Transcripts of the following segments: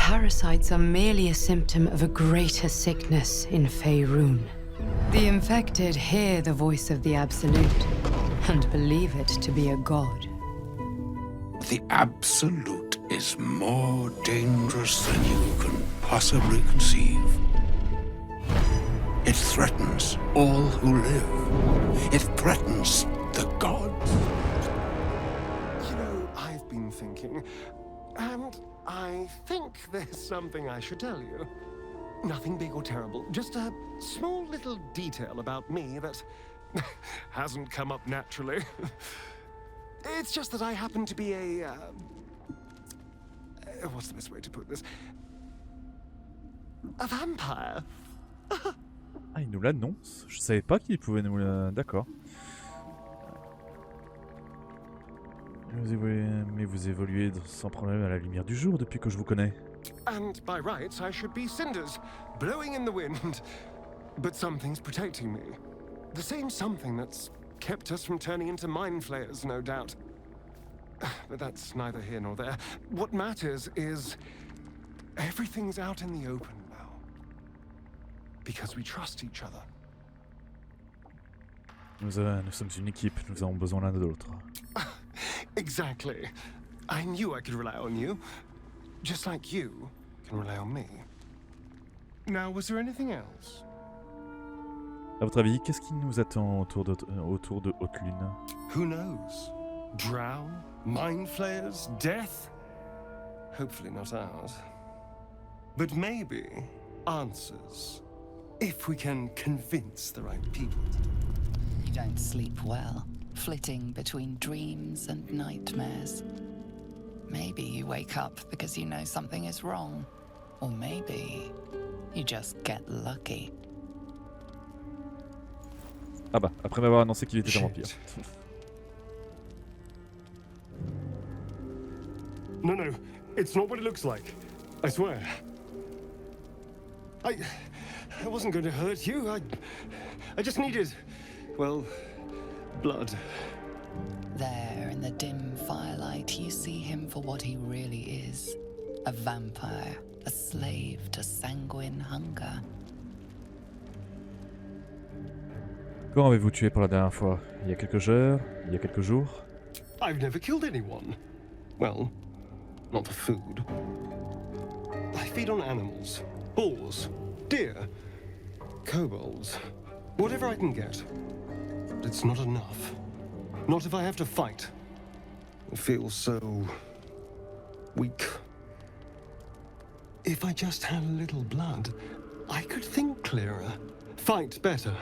parasites are merely a symptom of a greater sickness in Faerun. The infected hear the voice of the Absolute and believe it to be a god. The Absolute is more dangerous than you can possibly conceive. It threatens all who live. It threatens the gods. You know, I've been thinking, and I think there's something I should tell you. Nothing big or terrible, just a small little detail about me that hasn't come up naturally. It's just that I happen to be what's the best way to put this? A vampire. Ah, il nous l'annonce. Je savais pas qu'il pouvait nous le... D'accord. Mais vous évoluez sans problème à la lumière du jour depuis que je vous connais. And by rights, I should be cinders, blowing in the wind. But something's protecting me. The same something that's kept us from turning into mind flayers, no doubt. But that's neither here nor there. What matters is everything's out in the open now. Because we trust each other. Nous sommes une équipe, nous avons besoin l'un de l'autre. Exactly. I knew I could rely on you. Just like you can rely on me. Now, was there anything else? À votre avis, qu'est-ce qui nous attend autour de Haute-Lune? Who knows? Drow? Mind flayers? Death? Hopefully not ours. But maybe answers. If we can convince the right people. You don't sleep well, flitting between dreams and nightmares. Maybe you wake up because you know something is wrong. Or maybe you just get lucky. Ah bah, après m'avoir annoncé qu'il était un vampire. No, it's not what it looks like. I swear. I wasn't going to hurt you. I just needed, well, blood. There, in the dim firelight, you see him for what he really is. A vampire, a slave to sanguine hunger. Quand avez-vous tué pour la dernière fois? Il y a quelques heures? Il y a quelques jours? I've never killed anyone. Well, not for food. I feed on animals. Boars. Deer. Kobolds. Whatever I can get. But it's not enough. Not if I have to fight. I feel so weak. If I just had a little blood, I could think clearer, fight better.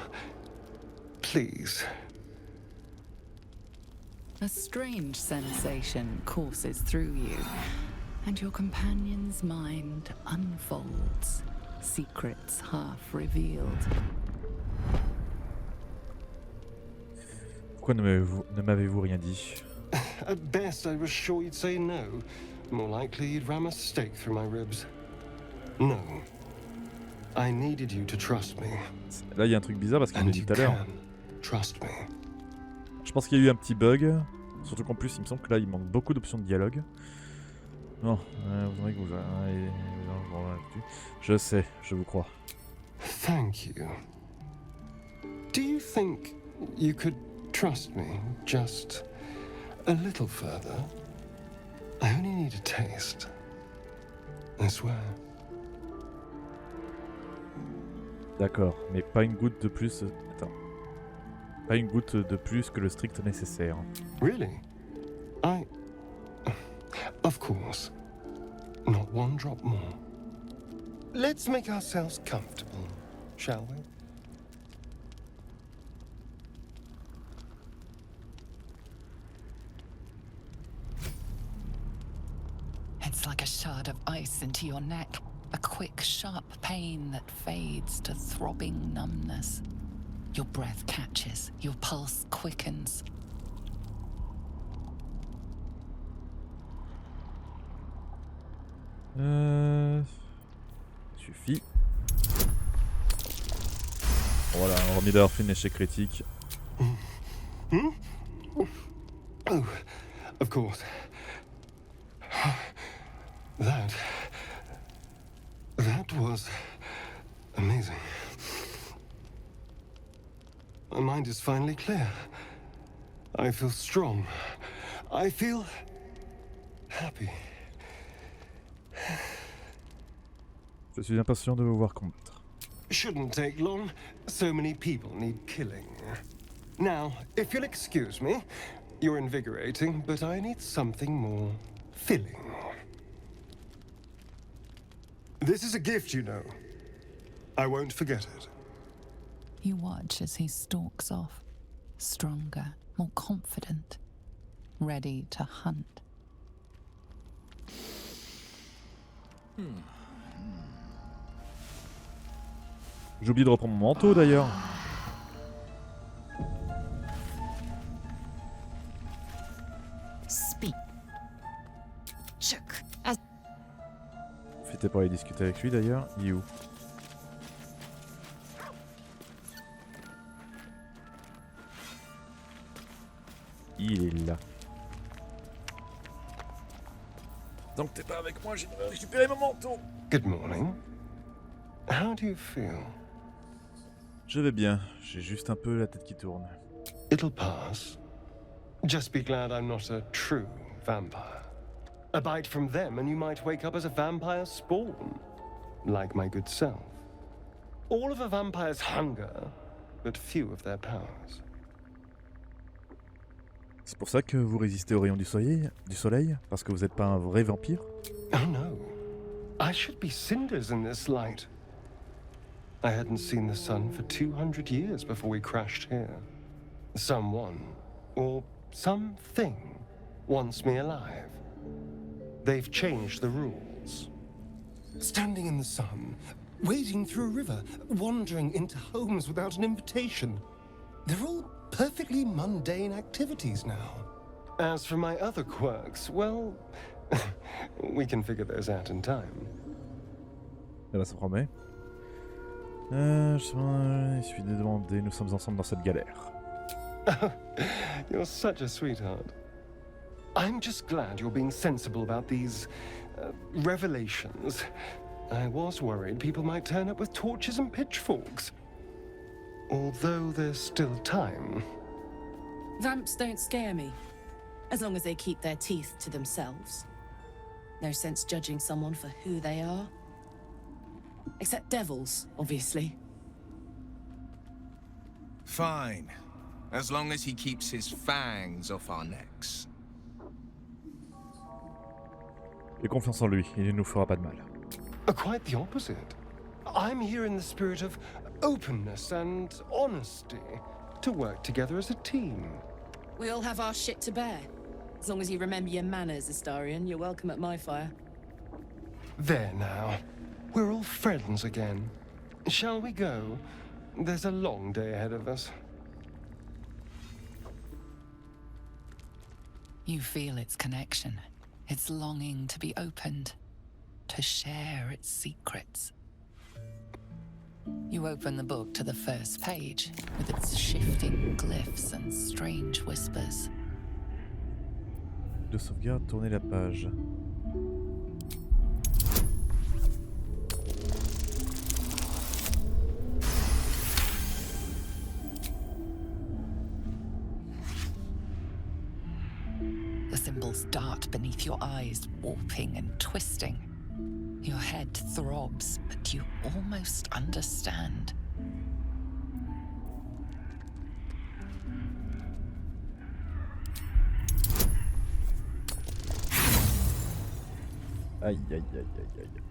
Please. A strange sensation courses through you, and your companion's mind unfolds, secrets half revealed. Pourquoi ne m'avez-vous rien dit? At best, I was sure you'd say no. More likely, you'd ram a stake through my ribs. No. I needed you to trust me. Là, il y a un truc bizarre parce qu'il me dit tout à l'heure. Trust me. Je pense qu'il y a eu un petit bug. Surtout qu'en plus, il me semble que là, il manque beaucoup d'options de dialogue. Non, vous savez que vous... Je sais, je vous crois. Thank you. Do you think you could trust me just a little further? I only need a taste. I swear. D'accord, mais pas une goutte de plus... Attends. Pas une goutte de plus que le strict nécessaire. Really? Of course. Not one drop more. Let's make ourselves comfortable, shall we? It's like a shard of ice into your neck, a quick, sharp pain that fades to throbbing numbness. Your breath catches, your pulse quickens. Suffit. Voilà, on remet d'avoir fait un échec critique. Oh, of course. That was amazing. My mind is finally clear. I feel strong. I feel happy. Je suis impatient de vous voir combattre. Shouldn't take long. So many people need killing. Now, if you'll excuse me, you're invigorating, but I need something more filling. This is a gift, you know. I won't forget it. You watch as he stalks off, stronger, more confident, ready to hunt. J'ai oublié de reprendre mon manteau d'ailleurs. Speak. Shook. Profitez pour aller discuter avec lui d'ailleurs. Il est où? Il est là. Donc t'es pas avec moi, j'ai récupéré mon manteau. Good morning. How do you feel? Je vais bien, j'ai juste un peu la tête qui tourne. It'll pass. Just be glad I'm not a true vampire. A bite from them and you might wake up as a vampire spawn. Like my good self. All of a vampire's hunger, but few of their powers. C'est pour ça que vous résistez aux rayons du soleil, parce que vous n'êtes pas un vrai vampire? Oh no. I should be cinders in this light. I hadn't seen the sun for 200 years before we crashed here. Someone, or something, wants me alive. They've changed the rules. Standing in the sun, wading through a river, wandering into homes without an invitation. They're all perfectly mundane activities now. As for my other quirks, well, we can figure those out in time. Ça promet. Je suis demandé, nous sommes ensemble dans cette galère. You're such a sweetheart. I'm just glad you're being sensible about these revelations. I was worried people might turn up with torches and pitchforks. Although there's still time. Vamps don't scare me, as long as they keep their teeth to themselves. No sense judging someone for who they are. Except devils, obviously. Fine. As long as he keeps his fangs off our necks. J'ai confiance en lui, il ne nous fera pas de mal. Quite the opposite. I'm here in the spirit of openness and honesty to work together as a team. We all have our shit to bear. As long as you remember your manners, Astarion, you're welcome at my fire. There now. We're all friends again. Shall we go? There's a long day ahead of us. You feel its connection, its longing to be opened, to share its secrets. You open the book to the first page, with its shifting glyphs and strange whispers. De sauvegarde, tournez la page. The symbols dart beneath your eyes, warping and twisting. Your head throbs, but you almost understand. Aïe, aïe, aïe, aïe, aïe.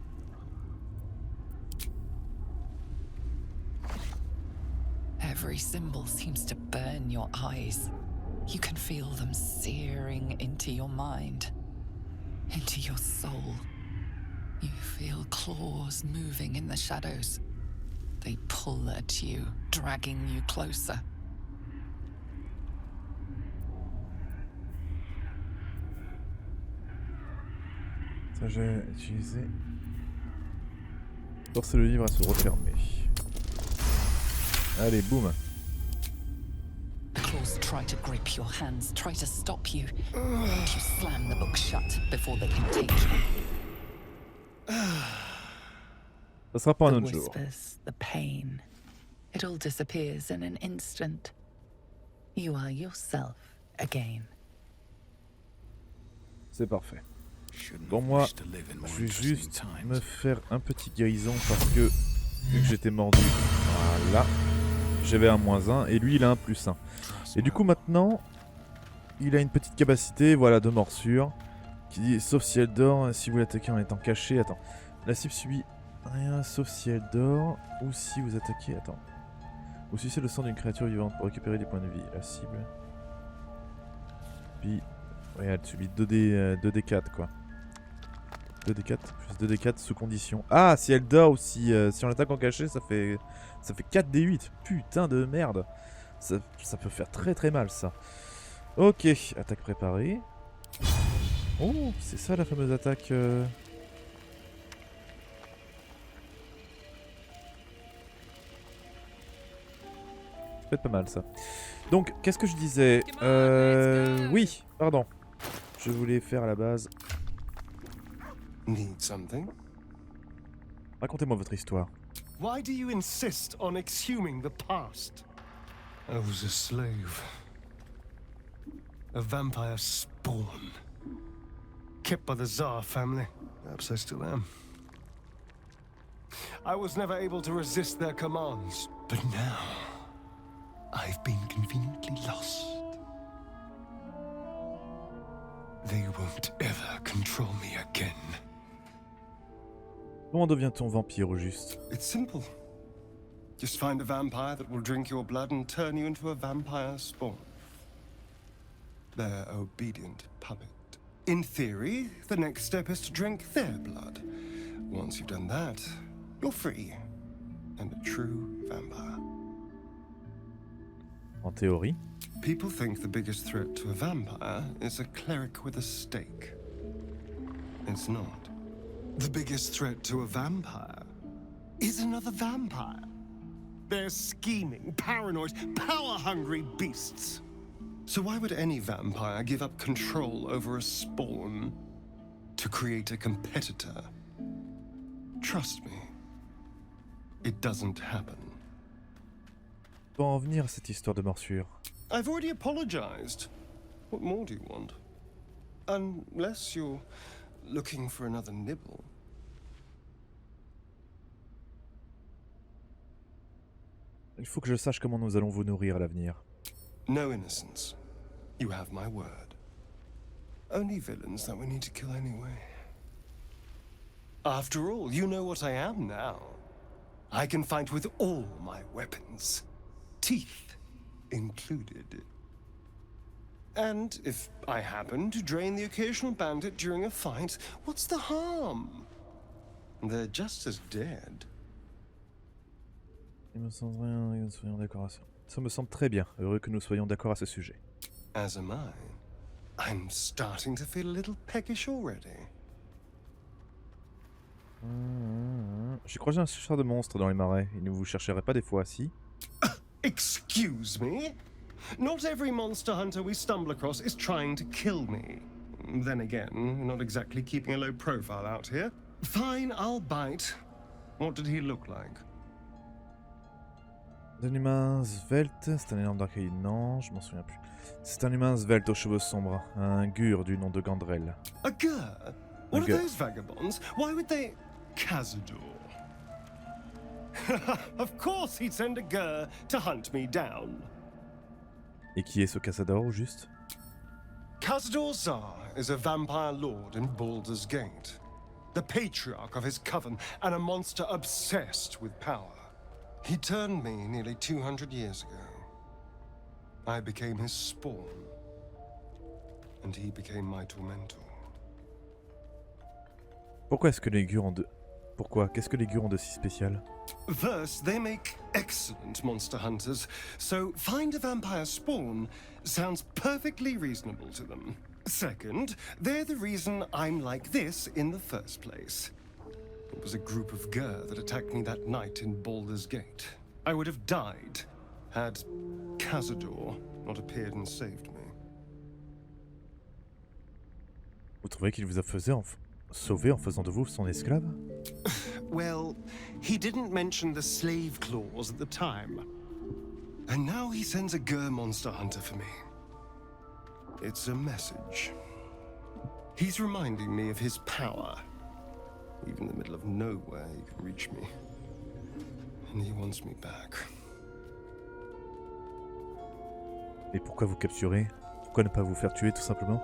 Every symbol seems to burn your eyes. You can feel them searing into your mind, into your soul. You feel claws moving in the shadows. They pull at you, dragging you closer. Ça, j'ai utilisé. Forcer le livre à se refermer. Allez, boum. The claws try to grip your hands, try to stop you. But you slam the book shut before they can take you. Ça sera pour un The autre jour. whispers, the pain, it all disappears in an instant. You are yourself again. C'est parfait. Shouldn't Bon, have moi, wished to live in more je vais interesting juste times. me faire un petit guérison parce que, vu que j'étais mordu, voilà, j'avais un -1 et lui il a un +1. Et du coup maintenant, il a une petite capacité, voilà, de morsure, qui dit, sauf si elle dort, si vous l'attaquez en étant caché, attends, la cible subit rien sauf si elle dort, ou si vous attaquez, attends, ou si c'est le sang d'une créature vivante pour récupérer des points de vie, la cible, puis, ouais, elle subit 2d4 quoi. 2d4 plus 2d4 sous condition. Ah, si elle dort ou si on l'attaque en cachet, ça fait 4d8. Putain de merde. Ça peut faire très très mal ça. Ok, attaque préparée. Oh, c'est ça la fameuse attaque. Ça peut être pas mal ça. Donc, qu'est-ce que je disais oui, pardon. Je voulais faire à la base. Need something? Racontez-moi votre histoire. Why do you insist on exhuming the past? I was a slave. A vampire spawn. Kept by the Tsar family. Perhaps I still am. I was never able to resist their commands. But now, I've been conveniently lost. They won't ever control me again. Comment devient-on vampire au juste? It's simple. Just find a vampire that will drink your blood and turn you into a vampire spawn. Their obedient puppet. In theory, the next step is to drink their blood. Once you've done that, you're free. And a true vampire. En théorie. People think the biggest threat to a vampire is a cleric with a stake. It's not. The biggest threat to a vampire is another vampire. They're scheming, paranoid, power-hungry beasts. So why would any vampire give up control over a spawn to create a competitor? Trust me, it doesn't happen. Comment en venir à cette histoire de morsure? I've already apologized. What more do you want? Unless you're looking for another nibble. Il faut que je sache comment nous allons vous nourrir à l'avenir. No innocence. You have my word. Only villains that we need to kill anyway. After all, you know what I am now. I can fight with all my weapons. Teeth included. And if I happen to drain the occasional bandit during a fight, what's the harm? They're just as dead. Il me semble rien que nous soyons d'accord à ça. Ça me semble très bien, heureux que nous soyons d'accord à ce sujet. As am I. I'm starting to feel a little peckish already. J'ai croisé un chasseur de monstres dans les marais. Il ne vous chercherait pas des fois, si? Excuse me? Not every monster hunter we stumble across is trying to kill me. Then again, we're not exactly keeping a low profile out here. Fine, I'll bite. What did he look like? Un humain svelte, c'est un énorme d'archaïde. Non, je m'en souviens plus. C'est un humain svelte aux cheveux sombres, un gur du nom de Gandrel. A gur? What are gur. those vagabonds? Why would they... Cazador. Of course he'd send a gur to hunt me down. Et qui est ce Cassador au juste? Cazador Tsar is a vampire lord in Baldur's Gate. The patriarch of his coven and a monster obsessed with power. He turned me nearly 200 years ago. I became his spawn. And he became my tormentor. Pourquoi est-ce que les gurs ont de... Pourquoi? Qu'est-ce que les gurs ont de si spécial? First, they make excellent monster hunters, so find a vampire spawn sounds perfectly reasonable to them. Second, they're the reason I'm like this in the first place. It was a group of gur that attacked me that night in Baldur's Gate. I would have died had Cazador not appeared and saved me. Vous trouvez qu'il vous a sauvé en faisant de vous son esclave? Well, he didn't mention the slave clause at the time. And now he sends a monster hunter for me. It's a message. He's reminding me of his power. Even in the middle of nowhere, he can reach me. And he wants me back. Et pourquoi vous capturer? Pourquoi ne pas vous faire tuer tout simplement?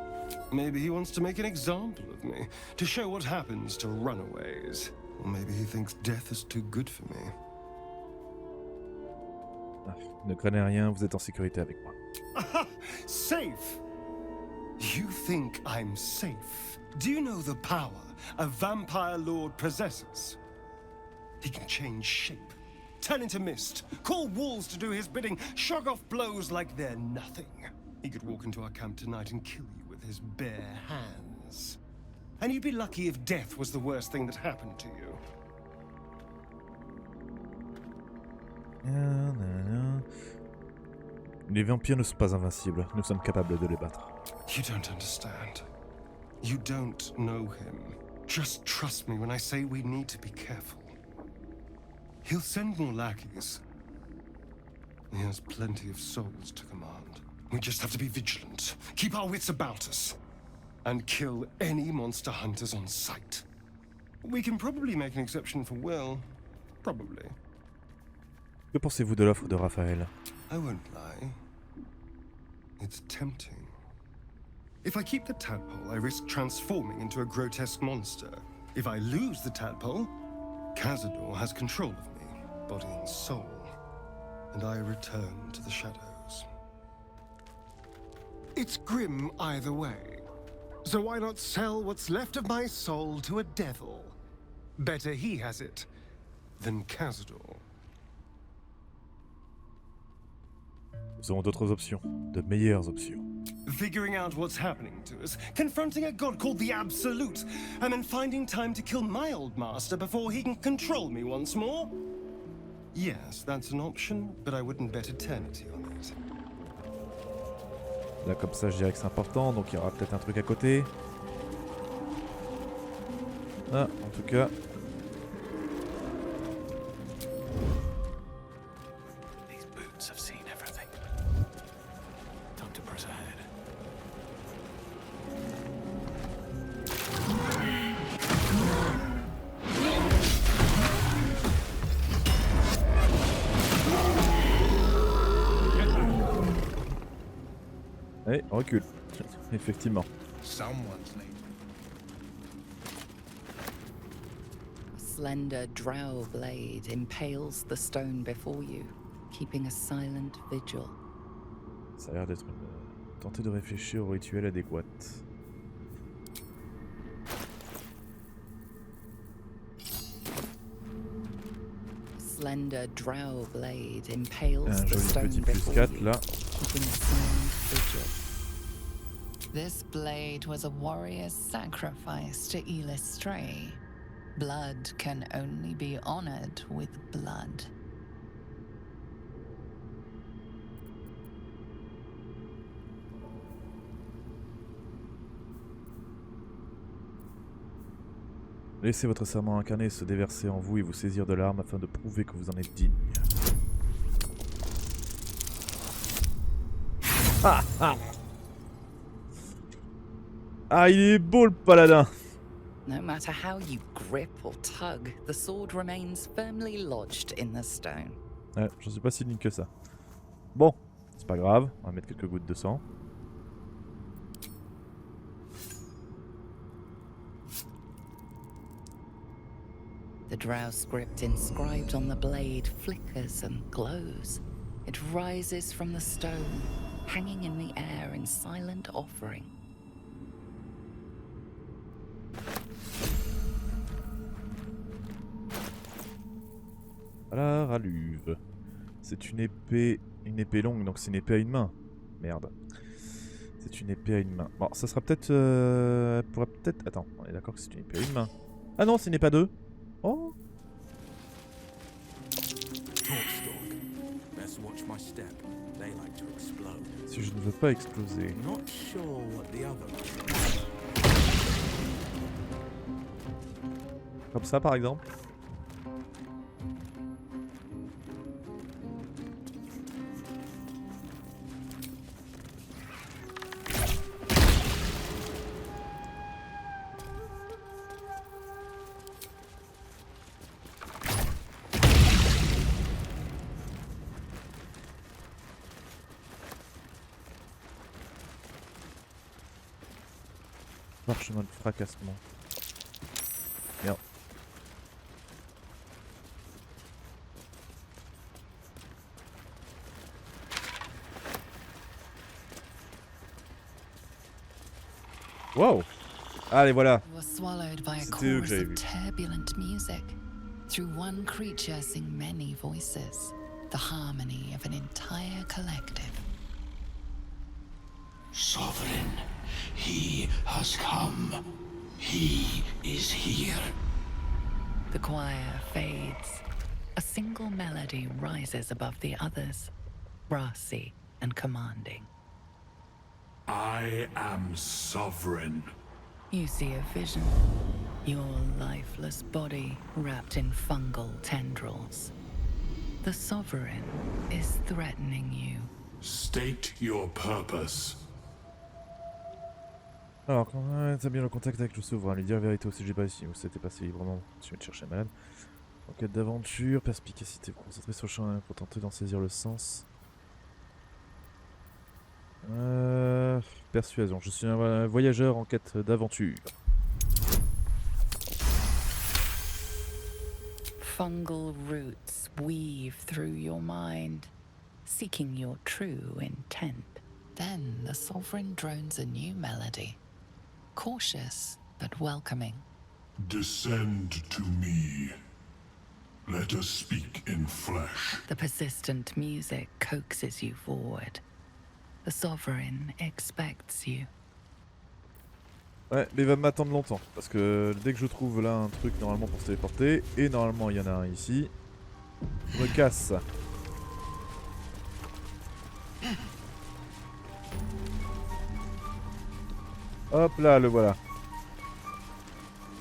Maybe he wants to make an example of me, to show what happens to runaways. Or maybe he thinks death is too good for me. Ah, ne craignez rien, vous êtes en sécurité avec moi. Safe! You think I'm safe? Do you know the power a vampire lord possesses? He can change shape, turn into mist, call walls to do his bidding, shrug off blows like they're nothing. He could walk into our camp tonight and kill you with his bare hands. And you'd be lucky if death was the worst thing that happened to you. Les vampires ne sont pas invincibles, nous sommes capables de les battre. You don't understand. You don't know him. Just trust me when I say we need to be careful. He'll send more lackeys. He has plenty of souls to command. We just have to be vigilant, keep our wits about us, and kill any monster hunters on sight. We can probably make an exception for Will. Probably. Que pensez-vous de l'offre de Raphaël? I won't lie. It's tempting. If I keep the tadpole, I risk transforming into a grotesque monster. If I lose the tadpole, Cazador has control of me, body and soul, and I return to the shadows. It's grim either way. So why not sell what's left of my soul to a devil? Better he has it than Cazador. Nous avons d'autres options, de meilleures options. Figuring out what's happening to us, confronting a god called the Absolute, and then finding time to kill my old master before he can control me once more? Yes, that's an option, but I wouldn't bet eternity on it. Là comme ça je dirais que c'est important, donc il y aura peut-être un truc à côté. Ah, en tout cas... Allez, on recule. Effectivement. A slender drow blade impales the stone before you, keeping a silent vigil. Ça a l'air d'être tenter de réfléchir au rituel adéquat. Slender drow blade impales Un the joli stone petit plus before 4 you, là. keeping a silent vigil. This blade was a warrior's sacrifice to Illustray. Blood can only be honored with blood. Laissez votre serment incarné se déverser en vous et vous saisir de l'arme afin de prouver que vous en êtes digne. Ah, ah. Ah, il est beau le paladin. No matter how you grip or tug, the sword remains firmly lodged in the stone. Ouais, j'en suis pas si digne que ça. Bon, c'est pas grave, on va mettre quelques gouttes de sang. The drow script inscribed on the blade flickers and glows. It rises from the stone, hanging in the air in silent offering. Voilà, raluve. C'est une épée longue, donc c'est une épée à une main. Merde. C'est une épée à une main. Bon, ça sera peut-être... pourrait peut-être... Attends, on est d'accord que c'est une épée à une main. Ah non, c'est une épée à deux. Oh. Si je ne veux pas exploser. Comme ça par exemple. chemin de fracassement. Merde. Wow! Allez, voilà. You are swallowed by a C'était eux que chorus j'avais of vu. turbulent music. Through one creature sing many voices, the harmony of an entire collective. Sovereign, he has come. He is here. The choir fades. A single melody rises above the others, brassy and commanding. I am sovereign. You see a vision. Your lifeless body wrapped in fungal tendrils. The sovereign is threatening you. State your purpose. Alors, quand établir le contact avec le souverain, lui dire la vérité au sujet précis où c'était passé librement, tu vas te chercher malade. Enquête d'aventure, perspicacité, concentrer sur le champ pour tenter d'en saisir le sens. Persuasion, je suis un voyageur en quête d'aventure. Fungal roots weave through your mind, seeking your true intent. Then the sovereign drones a new melody, cautious but welcoming. Descend to me. Let us speak in flesh. The persistent music coaxes you forward. The sovereign expects you. Ouais, mais il va m'attendre longtemps, parce que dès que je trouve là un truc normalement pour se téléporter, et normalement il y en a un ici, je me casse. Hop là, le voilà.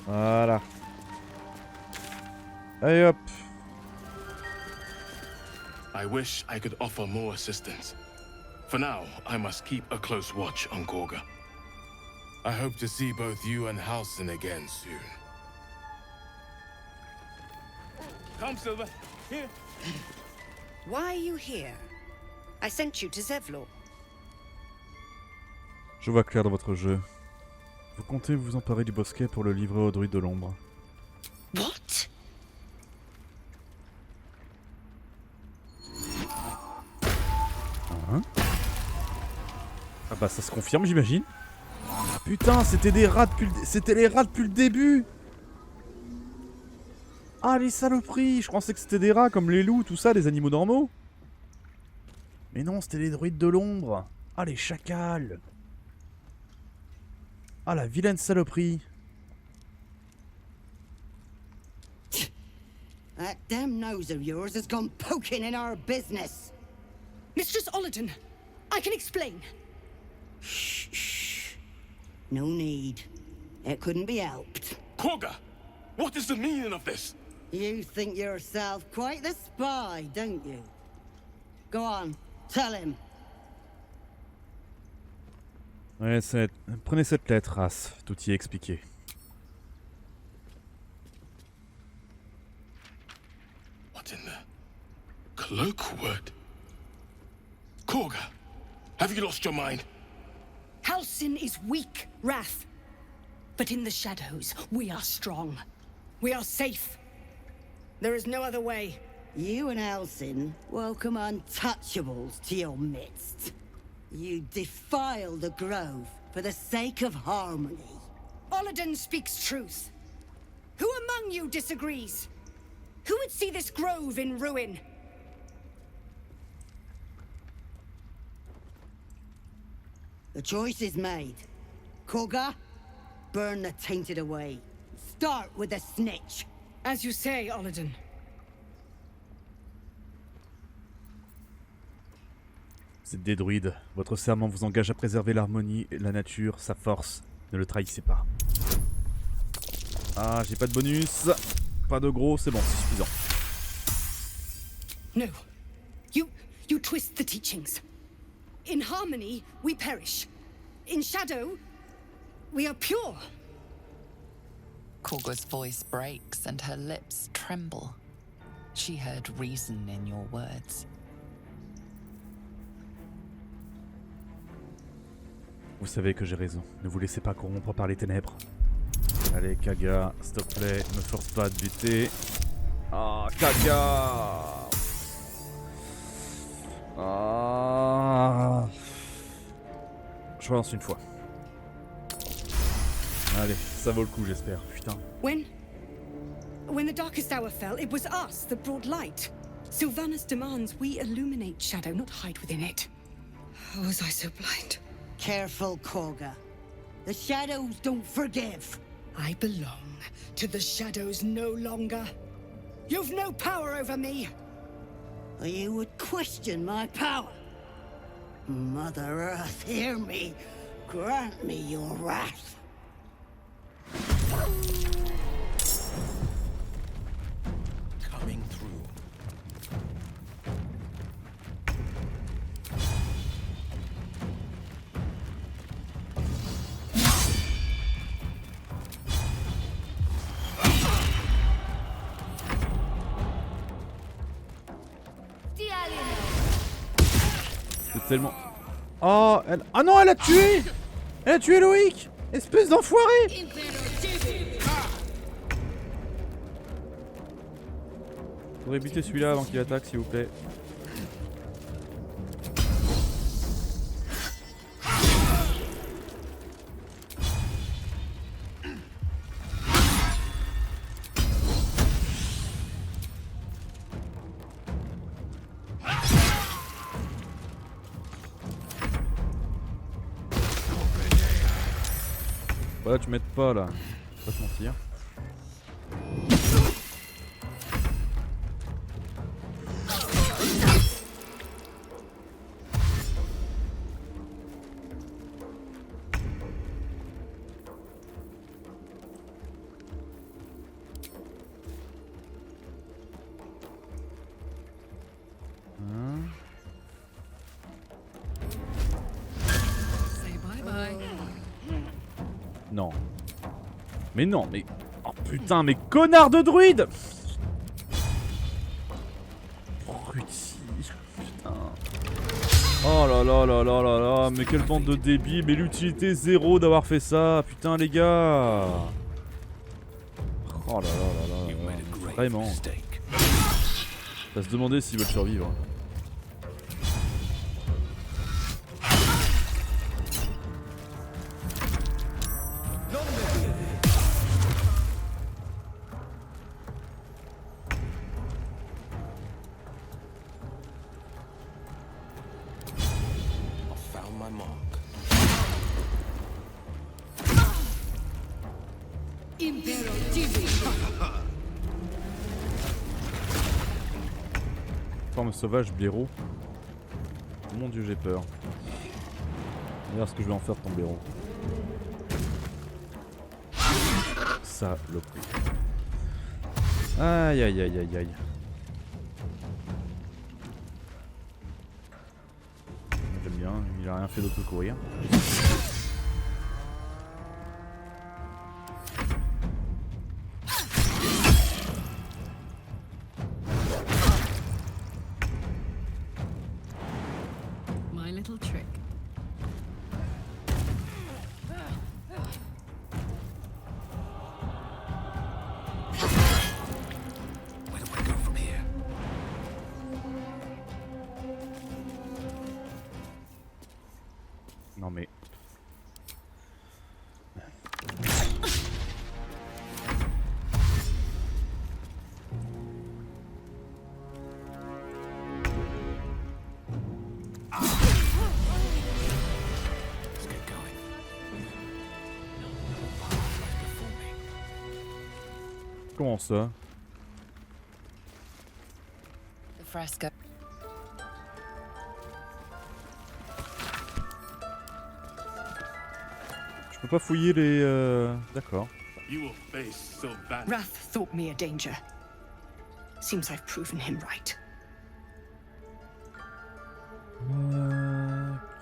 Voilà. Allez hop. I wish I could offer more assistance. For now, I must keep a close watch on Gorga. I hope to see both you and Halsin again soon. Come, Silver. Here. Why are you here? I sent you to Zevlor. Je vois clair dans votre jeu. Vous comptez vous emparer du bosquet pour le livrer aux druides de l'ombre. What? Hein? Ah bah ça se confirme, j'imagine. Putain, c'était des rats depuis c'était les rats depuis le début. Ah, les saloperies. Je pensais que c'était des rats comme les loups, tout ça, les animaux normaux. Mais non, c'était les druides de l'ombre. Ah, les chacals. Ah, la vilaine saloperie. That damn nose of yours has gone poking in our business. Mistress Ollerton, I can explain. Shh. No need. It couldn't be helped. Gorga! What is the meaning of this? You think yourself quite the spy, don't you? Go on, tell him. Ouais, prenez cette lettre, race. Tout y est expliqué. What in the cloakwood? Gorga, have you lost your mind? Halsin is weak, Wrath. But in the shadows, we are strong. We are safe. There is no other way. You and Halsin welcome untouchables to your midst. You defile the grove for the sake of harmony. Ollerton speaks truth. Who among you disagrees? Who would see this grove in ruin? The choice is made. Koga, burn the tainted away. Start with the snitch. As you say, Ollerton. Vous êtes des druides. Votre serment vous engage à préserver l'harmonie, la nature, sa force. Ne le trahissez pas. Ah, j'ai pas de bonus. Pas de gros, c'est bon, c'est suffisant. No. You twist the teachings. In harmony, we perish. In shadow, we are pure. Gorga's voice breaks and her lips tremble. She heard reason in your words. Vous savez que j'ai raison. Ne vous laissez pas corrompre par les ténèbres. Allez, Kaga, s'il te plaît, me force pas de buter. Ah, Kaga. Ah. Je relance une fois. Allez, ça vaut le coup, j'espère. Putain. When the darkest hour fell, it was us that brought light. Sylvanas demands we illuminate shadow, not hide within it. How was I so blind? Careful, Korga. The shadows don't forgive. I belong to the shadows no longer. You've no power over me. You would question my power. Mother Earth, hear me. Grant me your wrath. Coming through. C'est tellement... Oh, elle... Ah non, elle a tué. Elle a tué Loïc. Espèce d'enfoiré. Faudrait buter celui-là avant qu'il attaque, s'il vous plaît. Voilà, tu m'aides pas là. Faut pas se mentir. Non. Mais non, mais... Oh putain, mais connard de druide. Rudy. Putain. Oh là là là là là là. Mais quelle bande de débiles. Mais l'utilité zéro d'avoir fait ça. Putain les gars. Oh là là là là. Vraiment. Ça se demander s'ils veulent survivre. Forme sauvage, blaireau. Mon dieu, j'ai peur. Regarde ce que je vais en faire de ton blaireau. Saloperie. Aïe aïe aïe aïe aïe. J'aime bien, il a rien fait d'autre que courir. Non mais... Comment ça? The fresco. Je peux pas fouiller les... D'accord. Wrath thought me a danger. Seems I've proven him right.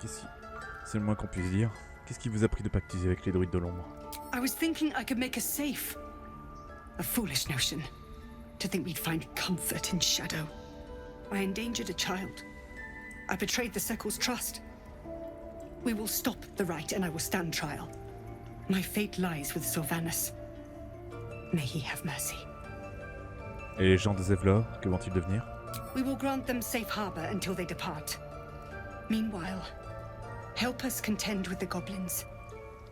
Qu'est-ce qui... C'est le moins qu'on puisse dire. Qu'est-ce qui vous a pris de pactiser avec les druides de l'ombre? I was thinking I could make us safe. A foolish notion. To think we'd find comfort in shadow. I endangered a child. I betrayed the Circle's trust. We will stop the rite and I will stand trial. My fate lies with Sylvanas. May he have mercy. Et les gens des Evlor, que vont-ils devenir? We will grant them safe harbor until they depart. Meanwhile, help us contend with the goblins.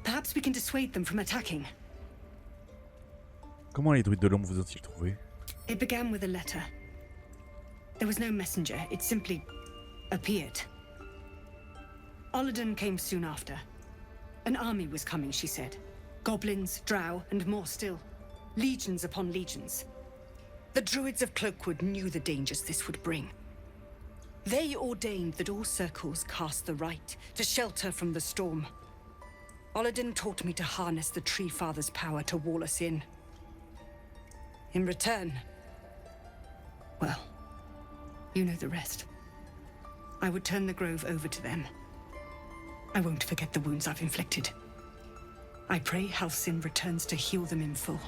Perhaps we can dissuade them from attacking. Comment les druides de l'ombre vous ont-ils trouvé? It began with a letter. There was no messenger, it simply appeared. Olladin came soon after. An army was coming, she said. Goblins, drow, and more still. Legions upon legions. The druids of Cloakwood knew the dangers this would bring. They ordained that all circles cast the rite to shelter from the storm. Olladin taught me to harness the Tree Father's power to wall us in. In return, well, you know the rest. I would turn the grove over to them. I won't forget the wounds I've inflicted. I pray Halcyon returns to heal them in full.